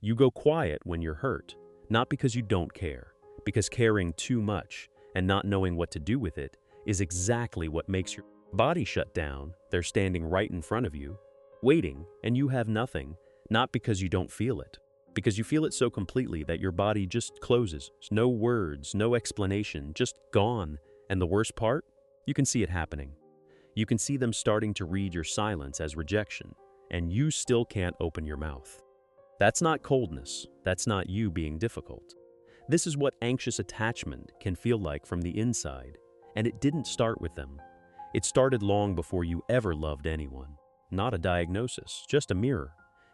You go quiet when you're hurt, not because you don't care, because caring too much and not knowing what to do with it is exactly what makes your body shut down. They're standing right in front of you, waiting, and you have nothing, not because you don't feel it, because you feel it so completely that your body just closes. No words, no explanation, just gone. And the worst part? You can see it happening. You can see them starting to read your silence as rejection, and you still can't open your mouth. That's not coldness. That's not you being difficult. This is what anxious attachment can feel like from the inside, and it didn't start with them. It started long before you ever loved anyone. Not a diagnosis, just a mirror.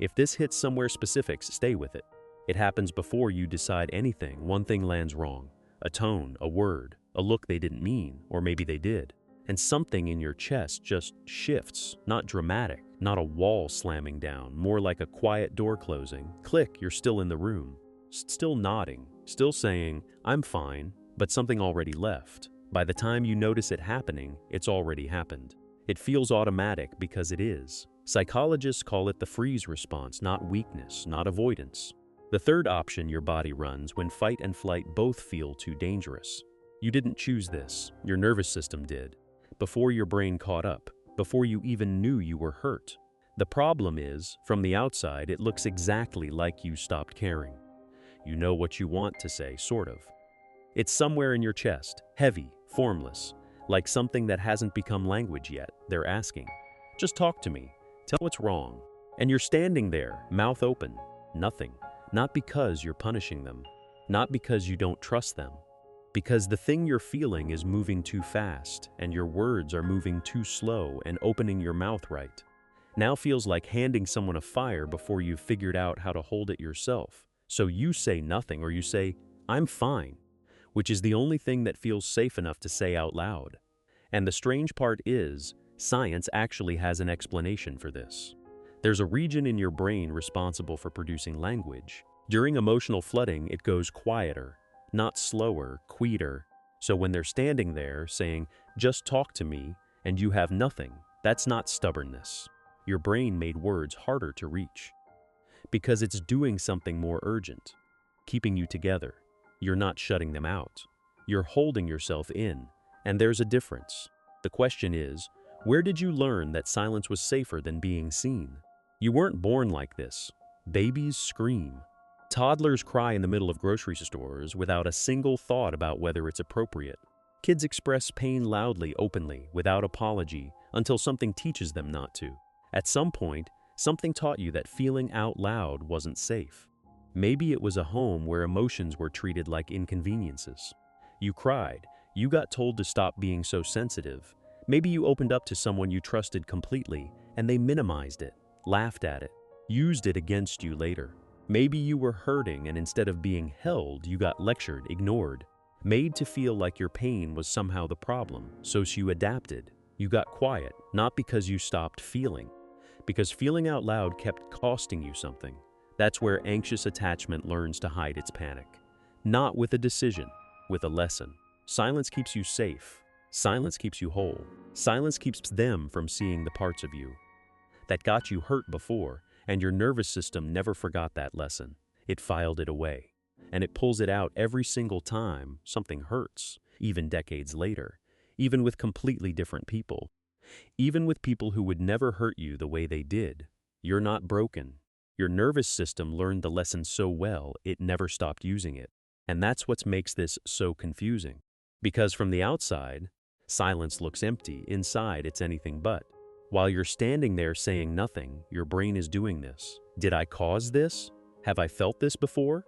If this hits somewhere specific, stay with it. It happens before you decide anything. One thing lands wrong. A tone, a word, a look they didn't mean, or maybe they did. And something in your chest just shifts, not dramatic, not a wall slamming down, more like a quiet door closing. Click, you're still in the room, still nodding, still saying, "I'm fine," but something already left. By the time you notice it happening, it's already happened. It feels automatic because it is. Psychologists call it the freeze response, not weakness, not avoidance. The third option your body runs when fight and flight both feel too dangerous. You didn't choose this, your nervous system did. Before your brain caught up, before you even knew you were hurt. The problem is, from the outside, it looks exactly like you stopped caring. You know what you want to say, sort of. It's somewhere in your chest, heavy, formless, like something that hasn't become language yet. They're asking, "Just talk to me, tell what's wrong." And you're standing there, mouth open, nothing. Not because you're punishing them, not because you don't trust them, because the thing you're feeling is moving too fast and your words are moving too slow, and opening your mouth right now feels like handing someone a fire before you've figured out how to hold it yourself. So you say nothing, or you say, "I'm fine," which is the only thing that feels safe enough to say out loud. And the strange part is, science actually has an explanation for this. There's a region in your brain responsible for producing language. During emotional flooding, it goes quieter, not slower, quieter. So when they're standing there saying, "Just talk to me," and you have nothing, that's not stubbornness. Your brain made words harder to reach. Because it's doing something more urgent, keeping you together. You're not shutting them out. You're holding yourself in, and there's a difference. The question is, where did you learn that silence was safer than being seen? You weren't born like this. Babies scream. Toddlers cry in the middle of grocery stores without a single thought about whether it's appropriate. Kids express pain loudly, openly, without apology, until something teaches them not to. At some point, something taught you that feeling out loud wasn't safe. Maybe it was a home where emotions were treated like inconveniences. You cried. You got told to stop being so sensitive. Maybe you opened up to someone you trusted completely, and they minimized it, laughed at it, used it against you later. Maybe you were hurting, and instead of being held, you got lectured, ignored, made to feel like your pain was somehow the problem. So you adapted. You got quiet, not because you stopped feeling, because feeling out loud kept costing you something. That's where anxious attachment learns to hide its panic. Not with a decision, with a lesson. Silence keeps you safe. Silence keeps you whole. Silence keeps them from seeing the parts of you that got you hurt before, and your nervous system never forgot that lesson. It filed it away, and it pulls it out every single time something hurts, even decades later, even with completely different people, even with people who would never hurt you the way they did. You're not broken. Your nervous system learned the lesson so well, it never stopped using it. And that's what makes this so confusing. Because from the outside, silence looks empty. Inside, it's anything but. While you're standing there saying nothing, your brain is doing this. Did I cause this? Have I felt this before?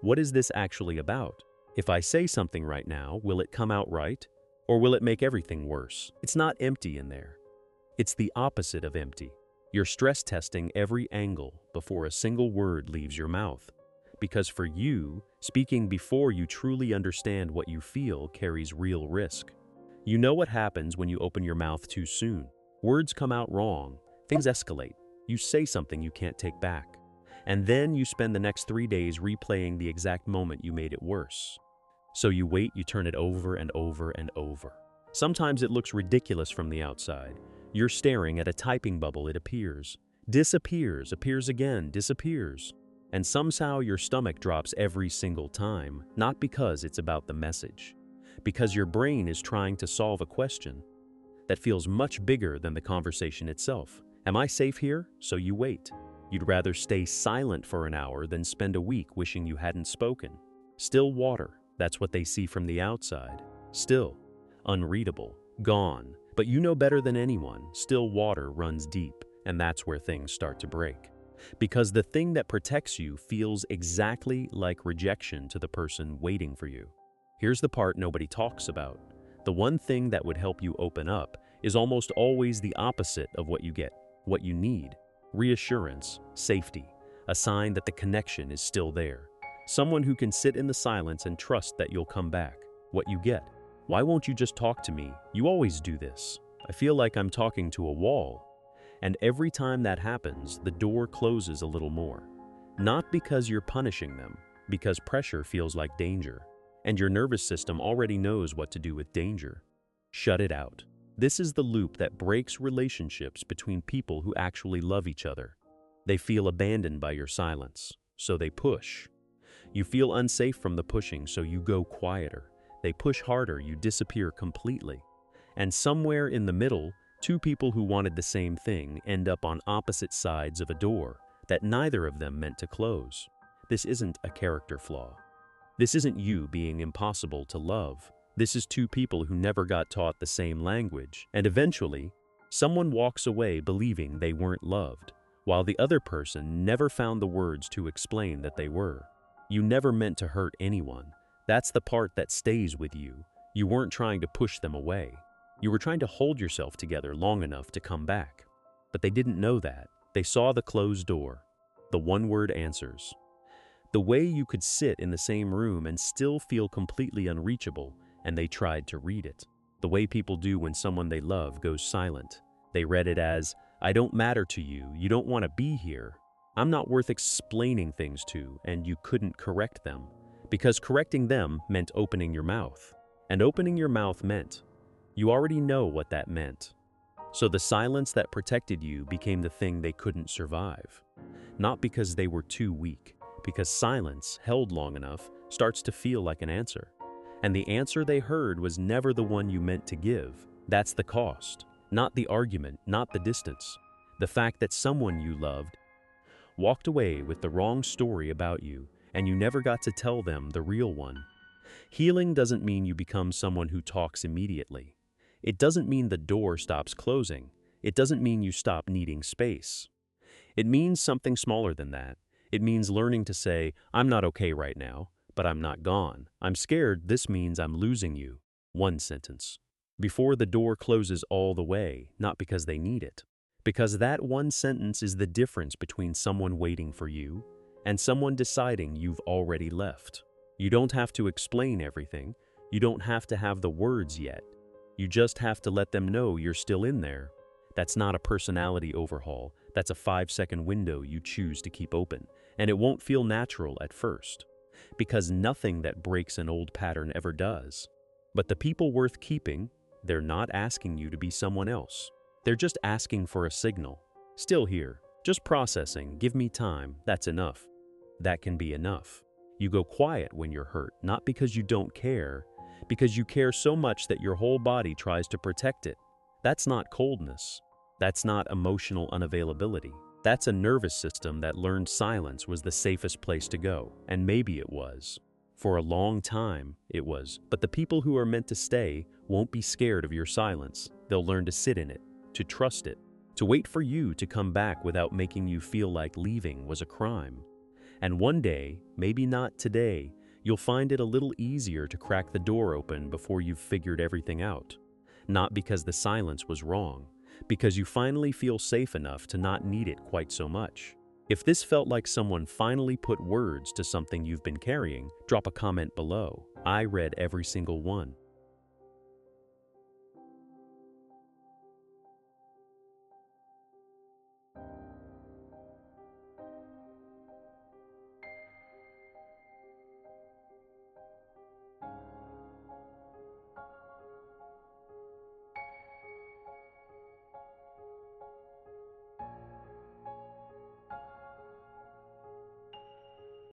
What is this actually about? If I say something right now, will it come out right? Or will it make everything worse? It's not empty in there. It's the opposite of empty. You're stress testing every angle before a single word leaves your mouth. Because for you, speaking before you truly understand what you feel carries real risk. You know what happens when you open your mouth too soon. Words come out wrong, things escalate, you say something you can't take back. And then you spend the next 3 days replaying the exact moment you made it worse. So you wait, you turn it over and over and over. Sometimes it looks ridiculous from the outside. You're staring at a typing bubble, it appears, disappears, appears again, disappears. and somehow your stomach drops every single time, not because it's about the message, because your brain is trying to solve a question that feels much bigger than the conversation itself. Am I safe here? So you wait. You'd rather stay silent for an hour than spend a week wishing you hadn't spoken. Still water, that's what they see from the outside. Still, unreadable, gone. But you know better than anyone, still water runs deep, and that's where things start to break. Because the thing that protects you feels exactly like rejection to the person waiting for you. Here's the part nobody talks about. The one thing that would help you open up is almost always the opposite of what you get, what you need. Reassurance, safety, a sign that the connection is still there. Someone who can sit in the silence and trust that you'll come back. What you get. Why won't you just talk to me? You always do this. I feel like I'm talking to a wall. And every time that happens, the door closes a little more. Not because you're punishing them, because pressure feels like danger. And your nervous system already knows what to do with danger. Shut it out. This is the loop that breaks relationships between people who actually love each other. They feel abandoned by your silence, so they push. You feel unsafe from the pushing, so you go quieter. They push harder, you disappear completely. And somewhere in the middle, two people who wanted the same thing end up on opposite sides of a door that neither of them meant to close. This isn't a character flaw. This isn't you being impossible to love. This is two people who never got taught the same language, and eventually, someone walks away believing they weren't loved, while the other person never found the words to explain that they were. You never meant to hurt anyone. That's the part that stays with you. You weren't trying to push them away. You were trying to hold yourself together long enough to come back. But they didn't know that. They saw the closed door, the one-word answers. The way you could sit in the same room and still feel completely unreachable, and they tried to read it. The way people do when someone they love goes silent. They read it as, I don't matter to you, you don't want to be here. I'm not worth explaining things to, and you couldn't correct them. Because correcting them meant opening your mouth. And opening your mouth meant, you already know what that meant. So the silence that protected you became the thing they couldn't survive. Not because they were too weak, because silence, held long enough, starts to feel like an answer. And the answer they heard was never the one you meant to give. That's the cost. Not the argument, not the distance. The fact that someone you loved walked away with the wrong story about you, and you never got to tell them the real one. Healing doesn't mean you become someone who talks immediately. It doesn't mean the door stops closing. It doesn't mean you stop needing space. It means something smaller than that. It means learning to say, I'm not okay right now, but I'm not gone. I'm scared, this means I'm losing you. One sentence. Before the door closes all the way, not because they need it. Because that one sentence is the difference between someone waiting for you and someone deciding you've already left. You don't have to explain everything. You don't have to have the words yet. You just have to let them know you're still in there. That's not a personality overhaul. That's a 5-second window you choose to keep open. And it won't feel natural at first. Because nothing that breaks an old pattern ever does. But the people worth keeping, they're not asking you to be someone else. They're just asking for a signal. Still here, just processing, give me time, that's enough. That can be enough. You go quiet when you're hurt, not because you don't care, because you care so much that your whole body tries to protect it. That's not coldness. That's not emotional unavailability. That's a nervous system that learned silence was the safest place to go, and maybe it was. For a long time, it was. But the people who are meant to stay won't be scared of your silence. They'll learn to sit in it, to trust it, to wait for you to come back without making you feel like leaving was a crime. And one day, maybe not today, you'll find it a little easier to crack the door open before you've figured everything out. Not because the silence was wrong, because you finally feel safe enough to not need it quite so much. If this felt like someone finally put words to something you've been carrying, drop a comment below. I read every single one.